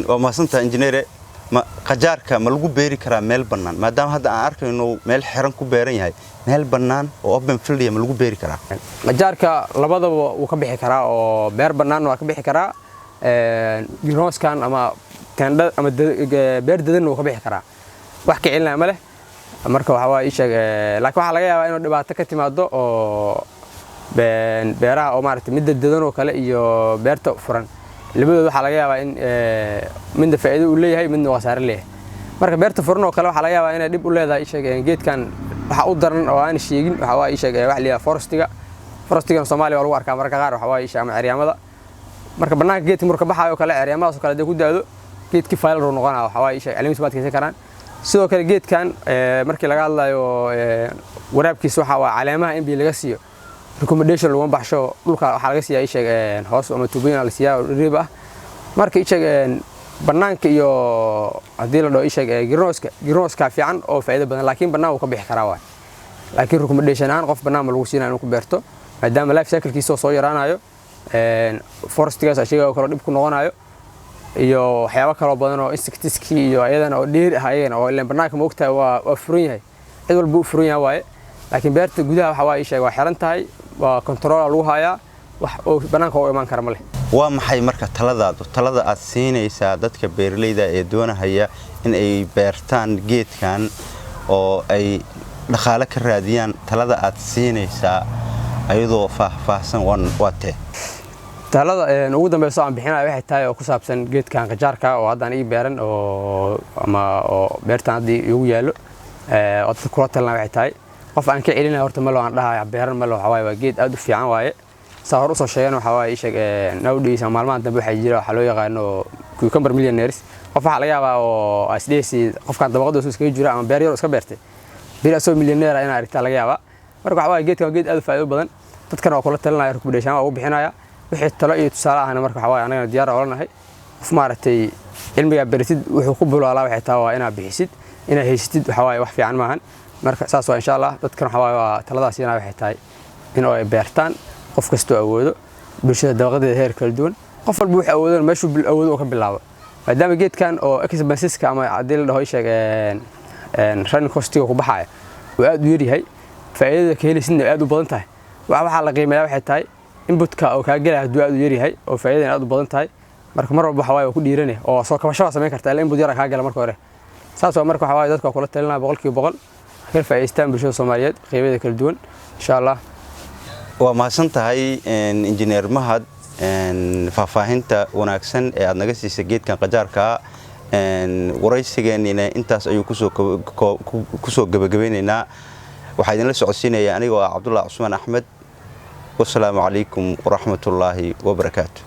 وما سنت إنجنير ما قجارك ما لقوا بيري كرا ميل بنان ما دام هذا أعرف إنه ميل حيران كوبيرين هاي ميل بنان وأبن فيليا ما لقوا بيري كرا قجارك لبضة وكبيح كرا أو بير بنان وكبيح كرا جنوس كان أما كان أما بير ددن وكبيح كرا وحكي علنا عمله marka waxa waa isha laakiin waxa laga yaabaa inuu dhibaato ka timaado oo beeraha oo maartay mid dadan oo kale iyo beerta furan labadooda waxa laga yaabaa in mid faa'iido u leeyahay midna wasaare leeyahay marka beerta furan oo kale waxa laga yaabaa inay dib u leedahay isha geedkan waxa u daran oo aan sheegin waxa waa isha wax liya forestiga Soomaaliya waa lagu arkaa marka qaar waxa waa isha ama ciyaamada marka banaanka geedka marka baxayo kale ciyaamadaas kale ku daado geedkii fayl roo noqonaa waxa waa isha caleemihiisa baad ka karaan sidoo kale geedkan markii laga hadlayo waraabkiisa waxa waa caleemaha in bii laga siiyo recommendation lagu baxsho dhulka waxa laga siiyaa isha hoos ama tuubooyin la siiyaa riib ah marka isha banaanka iyo hadii la dhaho isha greenhouse fiican oo faa'iido badan laakiin banaan uu ka bixi karaa waa laakiin recommendation aan qof banaan lagu siinaa inuu ku beerto maadaama life cycle-kiisa soo yaraanayo forestigaas ashiga kala dib ku noqonayo iyo waxyaabo kala badan oo insecticide iyo ayadana oo dheer ah ayagana oo ilaan banaanka ma ogtahay waa furan yahay cid walba uu furan yahay waaye laakiin beerta gudaha waxa waa isha waa xiran tahay waa control lagu hayaa wax oo banaanka oo iman kara ma leh waa maxay marka talada aad siinaysaa dadka beeraleyda ee doonaya in ay beertaan geedkan oo ay dhaqaale ka raadiyaan talada aad siinaysaa ayadoo faahfaahsan waate talada ugu dambayso aan bixinayo waxay tahay oo ku saabsan geedkan qajaarka oo hadda aan beeran oo ama oo beertan hadii ugu yaalo oo dadka kula talana waxay tahay qof aan ka celinayo horta ma loo aan dhahayo beeran ma loo waxa waa geed aad u fiican waaye saa hor u soo sheegan waxa waa isha nowadays maalmahan dambe waxa jira waxa loo yaqaan cucumber millionaires qof waxa laga yaabaa oo asdeesi qofkan dabaqada iskaga jira ama beer yar iska beertay beer asoo millionaire ina aragtaa laga yaabaa marka waxa waa geedkan geed aad u faa'iido badan dadkana waa kula talanayo recommendation waa u bixinaya wixii talo iyo tusaale ahna marka waxa waa anaga diyaar u lanahay qof maaragtay cilmiga beertid wuxuu ku bulaalaa waxay taa waa inaad bixisid inaad haysatid waxa waa wax fiican maahan marka saas waa insha Allah dadkan waxa waa taladaas ina waxay tahay in ay beertaan qof kasto awoodo bulshada dabaqadeeda heer kala duwan qof walba wuxuu awoodo meeshuu bil awoodo ka bilaabo maadaama geedkan oo expenses-ka ama hadii la dhaho sheegeen running cost-iga ku baxaya oo aad u yar yahay faa'iidada ka helaysidna aad u badan tahay waxa la qiimeeyaa waxay tahay inputka oo ka galay haduu aad u yar yahay oo faa'iidada aad u badan tahay marka mar walba waxa way ku dhiiranay oo soo kabasho sameyn kartaa ilaa input yar ka gala marka hore saas waa marka waxa way dadka kula talinaa 100% ka faa'iideystaan bulshada Soomaaliyeed qeybadeeda kala duwan insha Allah waa mahadsan tahay engineer Mahad faahfaahinta wanaagsan ee aad naga siisay geedkan qajaarka waraysigeena intaas ayuu ku soo gabagabeynayna waxa idin la socodsiinaya aniga waa Cabdullaahi Cusmaan Axmed والسلام عليكم ورحمة الله وبركاته.